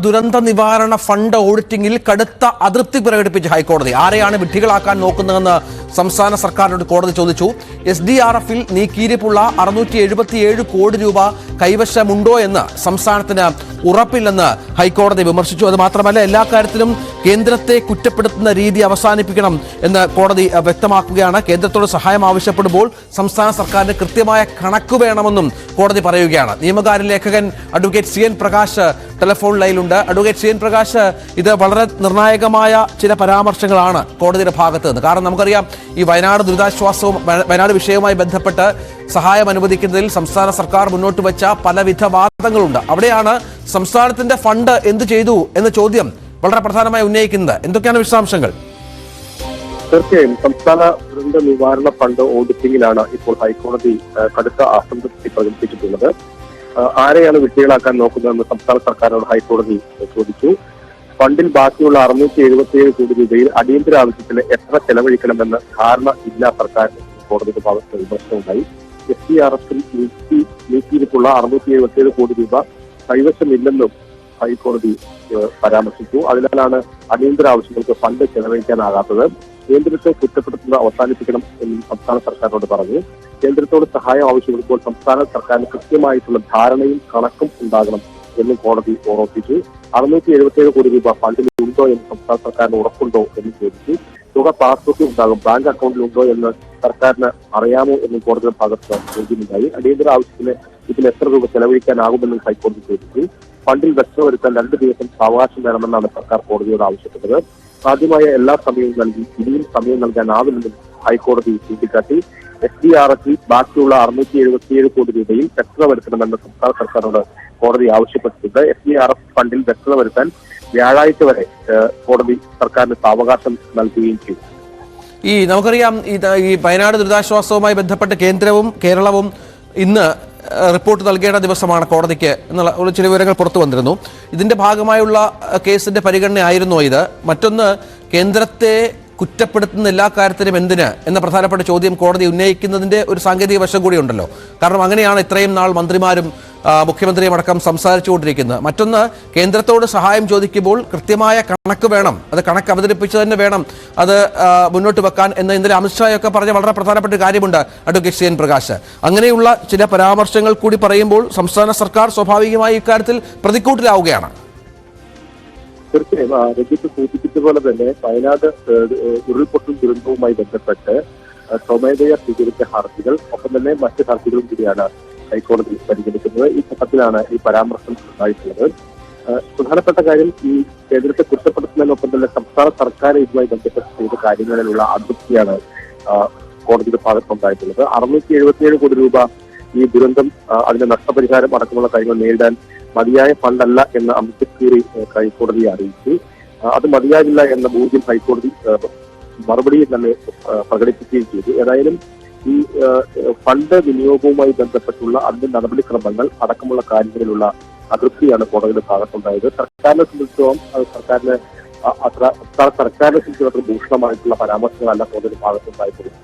ദുരന്ത നിവാരണ ഫണ്ട് ഓഡിറ്റിംഗിൽ കടുത്ത അതൃപ്തി പ്രകടിപ്പിച്ച ഹൈക്കോടതി. ആരെയാണ് വിഡ്ഢികളാക്കാൻ നോക്കുന്നതെന്ന് സംസ്ഥാന സർക്കാരിനോട് കോടതി ചോദിച്ചു. SDRF-ൽ നീക്കിയിരിപ്പുള്ള 677 കോടി രൂപ കൈവശമുണ്ടോ എന്ന് സംസ്ഥാനത്തിന് ഉറപ്പില്ലെന്ന് ഹൈക്കോടതി വിമർശിച്ചു. അത് മാത്രമല്ല, എല്ലാ കാര്യത്തിലും കേന്ദ്രത്തെ കുറ്റപ്പെടുത്തുന്ന രീതി അവസാനിപ്പിക്കണം എന്ന് കോടതി വ്യക്തമാക്കുകയാണ്. കേന്ദ്രത്തോട് സഹായം ആവശ്യപ്പെടുമ്പോൾ സംസ്ഥാന സർക്കാരിന് കൃത്യമായ കണക്ക് വേണമെന്നും കോടതി പറയുകയാണ്. നിയമകാര്യ ലേഖകൻ അഡ്വക്കേറ്റ് CN പ്രകാശ് ടെലിഫോൺ ലൈനിലുണ്ട്. അഡ്വക്കേറ്റ് CN പ്രകാശ്, ഇത് വളരെ നിർണായകമായ ചില പരാമർശങ്ങളാണ് കോടതിയുടെ ഭാഗത്ത് നിന്ന്. കാരണം നമുക്കറിയാം, ഈ വയനാട് ദുരിതാശ്വാസവും വയനാട് വിഷയവുമായി ബന്ധപ്പെട്ട് സഹായം അനുവദിക്കുന്നതിൽ സംസ്ഥാന സർക്കാർ മുന്നോട്ട് വെച്ച പലവിധ വാദങ്ങളുണ്ട്. അവിടെയാണ് സംസ്ഥാനത്തിന്റെ ഫണ്ട് എന്ത് ചെയ്തു എന്ന ചോദ്യം വളരെ പ്രധാനമായി ഉന്നയിക്കുന്നത്. എന്തൊക്കെയാണ് വിശദാംശങ്ങൾ? തീർച്ചയായും സംസ്ഥാന ദുരന്ത നിവാരണ ഫണ്ട് ഓഡിറ്റിംഗിലാണ് ഇപ്പോൾ ഹൈക്കോടതി കടുത്ത അസംതൃപ്തി പ്രകടിപ്പിച്ചിട്ടുള്ളത്. ആരെയാണ് വിഡ്ഢികളാക്കാൻ നോക്കുന്നതെന്ന് സംസ്ഥാന സർക്കാരിനോട് ഹൈക്കോടതി ചോദിച്ചു. ഫണ്ടിൽ ബാക്കിയുള്ള 677 കോടി രൂപയിൽ അടിയന്തര ആവശ്യത്തിന് എത്ര ചെലവഴിക്കണമെന്ന് ധാരണ ഇല്ല സർക്കാർ കോടതിയുടെ ഭാഗത്ത് വിമർശനമുണ്ടായി. SDRF-ൽ നീക്കിയിരിപ്പുള്ള 677 കോടി രൂപ കൈവശമില്ലെന്നും ഹൈക്കോടതി പരാമർശിച്ചു. അതിനാലാണ് അടിയന്തര ആവശ്യങ്ങൾക്ക് ഫണ്ട് ചെലവഴിക്കാനാകാത്തത്. കേന്ദ്രത്തെ കുറ്റപ്പെടുത്തുന്നത് അവസാനിപ്പിക്കണം എന്നും സംസ്ഥാന സർക്കാരിനോട് പറഞ്ഞു. കേന്ദ്രത്തോട് സഹായം ആവശ്യപ്പെടുമ്പോൾ സംസ്ഥാന സർക്കാരിന് കൃത്യമായിട്ടുള്ള ധാരണയും കണക്കും ഉണ്ടാകണം എന്നും കോടതി ഓർമ്മിപ്പിച്ചു. 677 കോടി രൂപ ഫണ്ടിൽ ഉണ്ടോ എന്ന് സംസ്ഥാന സർക്കാരിന് ഉറപ്പുണ്ടോ എന്ന് ചോദിച്ചു. തുക പാസ്ബുക്കിൽ ഉണ്ടാകും, ബാങ്ക് അക്കൗണ്ടിൽ ഉണ്ടോ എന്ന് സർക്കാരിന് അറിയാമോ എന്നും കോടതിയുടെ ഭാഗത്ത് ചോദ്യമുണ്ടായി. അടിയന്തര ആവശ്യത്തിന് ഇതിൽ എത്ര രൂപ ചെലവഴിക്കാനാകുമെന്നും ഹൈക്കോടതി ചോദിച്ചു. ഫണ്ടിൽ വ്യക്തത വരുത്താൻ 2 ദിവസം സാവകാശം വേണമെന്നാണ് സർക്കാർ കോടതിയോട് ആവശ്യപ്പെട്ടത്. സാധ്യമായ എല്ലാ സമയവും നൽകി ഇനിയും സമയം നൽകാനാവില്ലെന്നും ഹൈക്കോടതി ചൂണ്ടിക്കാട്ടി. SDRF-ൽ ബാക്കിയുള്ള 677 കോടി രൂപയിൽ വ്യക്തത വരുത്തണമെന്ന് സംസ്ഥാന സർക്കാരിനോട് കോടതി ആവശ്യപ്പെട്ടിട്ടുണ്ട്. SDRF ഫണ്ടിൽ വ്യക്തത വരുത്താൻ വ്യാഴാഴ്ച വരെ കോടതി സർക്കാരിന് സാവകാശം നൽകുകയും ചെയ്തു. നമുക്കറിയാം, ഈ വയനാട് ദുരിതാശ്വാസവുമായി ബന്ധപ്പെട്ട് കേന്ദ്രവും കേരളവും ഇന്ന് റിപ്പോർട്ട് നൽകേണ്ട ദിവസമാണ് കോടതിക്ക് എന്നുള്ള ചില വിവരങ്ങൾ പുറത്തു വന്നിരുന്നു. ഇതിന്റെ ഭാഗമായുള്ള കേസിന്റെ പരിഗണനയായിരുന്നോ ഇത്? മറ്റൊന്ന്, കേന്ദ്രത്തെ കുറ്റപ്പെടുത്തുന്ന എല്ലാ കാര്യത്തിലും എന്തിന് എന്ന പ്രധാനപ്പെട്ട ചോദ്യം കോടതി ഉന്നയിക്കുന്നതിന്റെ ഒരു സാങ്കേതിക വശം കൂടി ഉണ്ടല്ലോ. കാരണം അങ്ങനെയാണ് ഇത്രയും നാൾ മന്ത്രിമാരും മുഖ്യമന്ത്രിയും അടക്കം സംസാരിച്ചുകൊണ്ടിരിക്കുന്നത്. മറ്റൊന്ന്, കേന്ദ്രത്തോട് സഹായം ചോദിക്കുമ്പോൾ കൃത്യമായ കണക്ക് വേണം, അത് കണക്ക് അവതരിപ്പിച്ച് തന്നെ വേണം അത് മുന്നോട്ട് വെക്കാൻ എന്ന് ഇന്നലെ അമിത്ഷായൊക്കെ പറഞ്ഞ വളരെ പ്രധാനപ്പെട്ട കാര്യമുണ്ട് അഡ്വക്കേറ്റ് CN പ്രകാശ്. അങ്ങനെയുള്ള ചില പരാമർശങ്ങൾ കൂടി പറയുമ്പോൾ സംസ്ഥാന സർക്കാർ സ്വാഭാവികമായി ഇക്കാര്യത്തിൽ പ്രതിക്കൂട്ടിലാവുകയാണ്. തീർച്ചയായും രഞ്ജിത്ത് സൂചിപ്പിച്ച പോലെ തന്നെ വയനാട് ഉരുൾപൊട്ടൽ ദുരന്തവുമായി ബന്ധപ്പെട്ട് സ്വമേധയാ സ്വീകരിച്ച ഹർജികൾ ഒപ്പം തന്നെ മറ്റ് ഹർജികളും കൂടിയാണ് ഹൈക്കോടതി പരിഗണിക്കുന്നത്. ഈ ഘട്ടത്തിലാണ് ഈ പരാമർശം ഉണ്ടായിട്ടുള്ളത്. പ്രധാനപ്പെട്ട കാര്യം, ഈ കേന്ദ്രത്തെ കുറ്റപ്പെടുത്തുന്നതിനൊപ്പം തന്നെ സംസ്ഥാന സർക്കാർ ഇതുമായി ബന്ധപ്പെട്ട് ചെയ്ത കാര്യങ്ങളിലുള്ള അതൃപ്തിയാണ് കോടതിയുടെ ഭാഗത്തുണ്ടായിട്ടുള്ളത്. 677 കോടി രൂപ ഈ ദുരന്തം, അതിന്റെ നഷ്ടപരിഹാരം അടക്കമുള്ള കാര്യങ്ങൾ നേരിടാൻ മതിയായ ഫണ്ടല്ല എന്ന അംബേദ്കറി ഹൈക്കോടതിയെ അറിയിച്ചു. അത് മതിയാകില്ല എന്ന ബോധ്യം ഹൈക്കോടതി മറുപടിയിൽ തന്നെ പ്രകടിപ്പിക്കുകയും ചെയ്തു. ഏതായാലും ഈ ഫണ്ട് വിനിയോഗവുമായി ബന്ധപ്പെട്ടുള്ള അതിന്റെ നടപടിക്രമങ്ങൾ അടക്കമുള്ള കാര്യങ്ങളിലുള്ള അതൃപ്തിയാണ് കോടതിയുടെ ഭാഗത്തുണ്ടായത്. സർക്കാരിനെ സംബന്ധിച്ചിടത്തോളം സർക്കാരിനെ സംബന്ധിച്ചിടത്തോളം ഭൂഷണമായിട്ടുള്ള പരാമർശങ്ങളല്ല കോടതിയുടെ ഭാഗത്തുണ്ടായിട്ടുള്ളത്.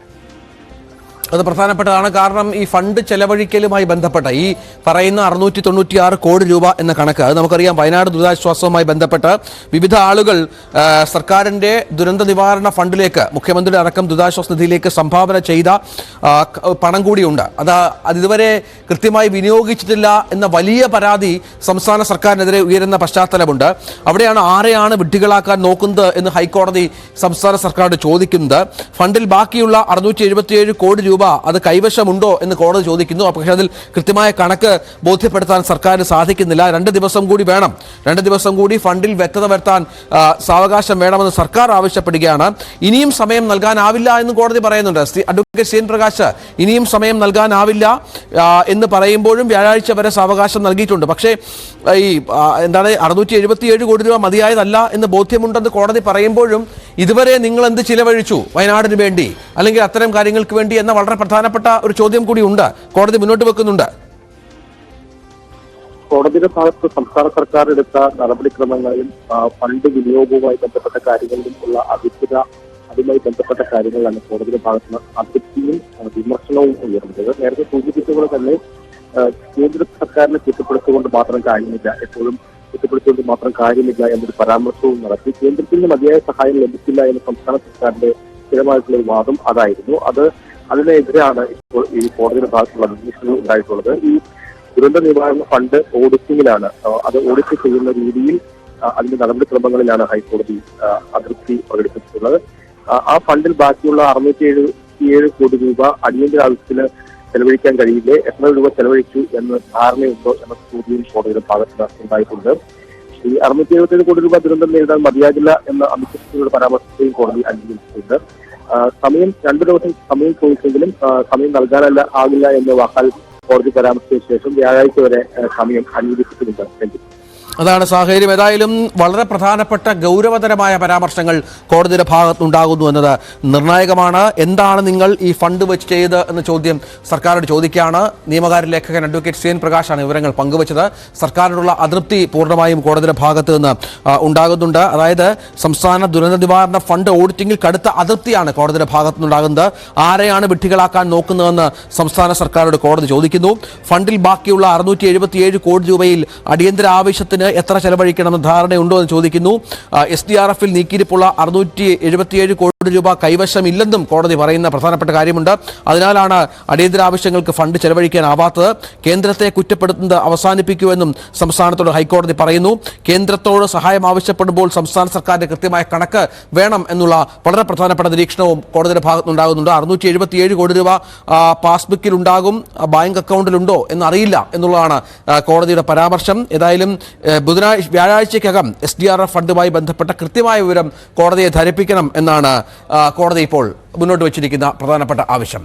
അത് പ്രധാനപ്പെട്ടതാണ്. കാരണം ഈ ഫണ്ട് ചെലവഴിക്കലുമായി ബന്ധപ്പെട്ട ഈ പറയുന്ന 696 കോടി രൂപ എന്ന കണക്ക്, അത് നമുക്കറിയാം, വയനാട് ദുരിതാശ്വാസവുമായി ബന്ധപ്പെട്ട് വിവിധ ആളുകൾ സർക്കാരിൻ്റെ ദുരന്ത നിവാരണ ഫണ്ടിലേക്ക്, മുഖ്യമന്ത്രിയുടെ അടക്കം ദുരിതാശ്വാസ നിധിയിലേക്ക് സംഭാവന ചെയ്ത പണം കൂടിയുണ്ട്. അത് ഇതുവരെ കൃത്യമായി വിനിയോഗിച്ചിട്ടില്ല എന്ന വലിയ പരാതി സംസ്ഥാന സർക്കാരിനെതിരെ ഉയരുന്ന പശ്ചാത്തലമുണ്ട്. അവിടെയാണ് ആരെയാണ് വിഡ്ഢികളാക്കാൻ നോക്കുന്നത് എന്ന് ഹൈക്കോടതി സംസ്ഥാന സർക്കാരോട് ചോദിക്കുന്നത്. ഫണ്ടിൽ ബാക്കിയുള്ള 677 കോടി രൂപ അത് കൈവശമുണ്ടോ എന്ന് കോടതി ചോദിക്കുന്നു. പക്ഷേ അതിൽ കൃത്യമായ കണക്ക് ബോധ്യപ്പെടുത്താൻ സർക്കാരിന് സാധിക്കുന്നില്ല. 2 ദിവസം കൂടി വേണം. 2 ദിവസം കൂടി ഫണ്ടിൽ വ്യക്തത വരുത്താൻ സാവകാശം വേണമെന്ന് സർക്കാർ ആവശ്യപ്പെടുകയാണ്. ഇനിയും സമയം നൽകാനാവില്ല എന്ന് കോടതി പറയുന്നുണ്ട്. അഡ്വക്കേറ്റ് CN പ്രകാശ്, ഇനിയും സമയം നൽകാനാവില്ല എന്ന് പറയുമ്പോഴും വ്യാഴാഴ്ച വരെ സാവകാശം നൽകിയിട്ടുണ്ട്. പക്ഷേ ഈ 677 കോടി രൂപ മതിയായതല്ല എന്ന് ബോധ്യമുണ്ടെന്ന് കോടതി പറയുമ്പോഴും ഇതുവരെ നിങ്ങൾ എന്ത് ചിലവഴിച്ചു വയനാടിന് വേണ്ടി, അല്ലെങ്കിൽ അത്തരം കാര്യങ്ങൾക്ക് വേണ്ടി എന്ന വളരെ പ്രധാനപ്പെട്ട ഒരു ചോദ്യം കൂടി ഉണ്ട്, കോടതി മുന്നോട്ട് വെക്കുന്നുണ്ട്. കോടതിയുടെ ഭാഗത്ത് സംസ്ഥാന സർക്കാർ എടുത്ത നടപടിക്രമങ്ങളിലും ഫണ്ട് വിനിയോഗവുമായി ബന്ധപ്പെട്ട കാര്യങ്ങളിലും ഉള്ള അതിർത്തിത, അതുമായി ബന്ധപ്പെട്ട കാര്യങ്ങളിലാണ് കോടതിയുടെ ഭാഗത്ത് അതൃപ്തിയും വിമർശനവും ഉയർന്നത്. നേരത്തെ സൂചിപ്പിച്ചതുപോലെ തന്നെ കേന്ദ്ര സർക്കാരിനെ കുറ്റപ്പെടുത്തിക്കൊണ്ട് മാത്രം കാര്യമില്ല. എപ്പോഴും കുറ്റപ്പെടുത്തിക്കൊണ്ട് മാത്രം കാര്യമില്ല എന്നൊരു പരാമർശവും നടത്തി. കേന്ദ്രത്തിന് മതിയായ സഹായം ലഭിച്ചില്ല എന്ന സംസ്ഥാന സർക്കാരിന്റെ സ്ഥിരമായിട്ടുള്ള ഒരു വാദം അതായിരുന്നു. അതിനെതിരെയാണ് ഇപ്പോൾ ഈ കോടതിയുടെ ഭാഗത്തുള്ള അന്വേഷണം ഉണ്ടായിട്ടുള്ളത്. ഈ ദുരന്ത നിവാരണ ഫണ്ട് ഓഡിറ്റിംഗിലാണ്. അത് ഓഡിറ്റ് ചെയ്യുന്ന രീതിയിൽ അതിന്റെ നടപടിക്രമങ്ങളിലാണ് ഹൈക്കോടതി അതൃപ്തി പ്രകടിപ്പിച്ചിട്ടുള്ളത്. ആ ഫണ്ടിൽ ബാക്കിയുള്ള 677 കോടി രൂപ അടിയന്തര ആവശ്യത്തിന് ചെലവഴിക്കാൻ കഴിയില്ലേ, എത്ര രൂപ ചെലവഴിച്ചു എന്ന് ധാരണയുണ്ടോ എന്ന ചോദ്യം കോടതിയുടെ ഭാഗത്ത് ഉണ്ടായിട്ടുണ്ട്. ഈ 677 കോടി രൂപ ദുരന്തം നേരിടാൻ മതിയാകില്ല എന്ന അമിത്ഷായുടെ പരാമർശത്തെയും കോടതി അംഗീകരിച്ചിട്ടുണ്ട്. 2 ദിവസം സമയം ചോദിച്ചെങ്കിലും സമയം ആകില്ല എന്ന വാക്കാൽ കോടതി പരാമർശിച്ച ശേഷം വ്യാഴാഴ്ച വരെ സമയം അനുവദിച്ചിട്ടുണ്ട്. അതാണ് സാഹചര്യം. ഏതായാലും വളരെ പ്രധാനപ്പെട്ട ഗൗരവതരമായ പരാമർശങ്ങൾ കോടതിയുടെ ഭാഗത്തുണ്ടാകുന്നു എന്നത് നിർണായകമാണ്. എന്താണ് നിങ്ങൾ ഈ ഫണ്ട് വെച്ച് ചെയ്ത് എന്ന ചോദ്യം സർക്കാരോട് ചോദിക്കുകയാണ്. നിയമകാര്യ ലേഖകൻ അഡ്വക്കേറ്റ് CN പ്രകാശാണ് വിവരങ്ങൾ പങ്കുവച്ചത്. സർക്കാരിനുള്ള അതൃപ്തി പൂർണ്ണമായും കോടതിയുടെ ഭാഗത്ത് നിന്ന് ഉണ്ടാകുന്നുണ്ട്. അതായത് സംസ്ഥാന ദുരന്ത നിവാരണ ഫണ്ട് ഓഡിറ്റിംഗിൽ കടുത്ത അതൃപ്തിയാണ് കോടതിയുടെ ഭാഗത്തു നിന്നുണ്ടാകുന്നത്. ആരെയാണ് വിഡ്ഢികളാക്കാൻ നോക്കുന്നതെന്ന് സംസ്ഥാന സർക്കാരോട് കോടതി ചോദിക്കുന്നു. ഫണ്ടിൽ ബാക്കിയുള്ള 677 കോടി രൂപയിൽ അടിയന്തര ആവശ്യത്തിന് എത്ര ചെലവഴിക്കണമെന്ന ധാരണയുണ്ടോ എന്ന് ചോദിക്കുന്നു. SDRF-ൽ നീക്കിയിരിപ്പുള്ള 677 കോടി രൂപ കൈവശമില്ലെന്നും കോടതി പറയുന്ന പ്രധാനപ്പെട്ട കാര്യമുണ്ട്. അതിനാലാണ് അടിയന്തര ആവശ്യങ്ങൾക്ക് ഫണ്ട് ചെലവഴിക്കാനാവാത്തത്. കേന്ദ്രത്തെ കുറ്റപ്പെടുത്തുന്നത് അവസാനിപ്പിക്കുമെന്നും സംസ്ഥാനത്തോട് ഹൈക്കോടതി പറയുന്നു. കേന്ദ്രത്തോട് സഹായം ആവശ്യപ്പെടുമ്പോൾ സംസ്ഥാന സർക്കാരിന്റെ കൃത്യമായ കണക്ക് വേണം എന്നുള്ള വളരെ പ്രധാനപ്പെട്ട നിരീക്ഷണവും കോടതിയുടെ ഭാഗത്തുനിന്നുണ്ടാകുന്നുണ്ട്. 677 കോടി രൂപ പാസ്ബുക്കിൽ ഉണ്ടാകും, ബാങ്ക് അക്കൗണ്ടിലുണ്ടോ എന്നറിയില്ല എന്നുള്ളതാണ് കോടതിയുടെ പരാമർശം. ഏതായാലും വ്യാഴാഴ്ചയ്ക്കകം SDRF ഫണ്ടുമായി ബന്ധപ്പെട്ട കൃത്യമായ വിവരം കോടതിയെ ധരിപ്പിക്കണം എന്നാണ് കോടതി ഇപ്പോൾ മുന്നോട്ട് വച്ചിരിക്കുന്ന പ്രധാനപ്പെട്ട ആവശ്യം.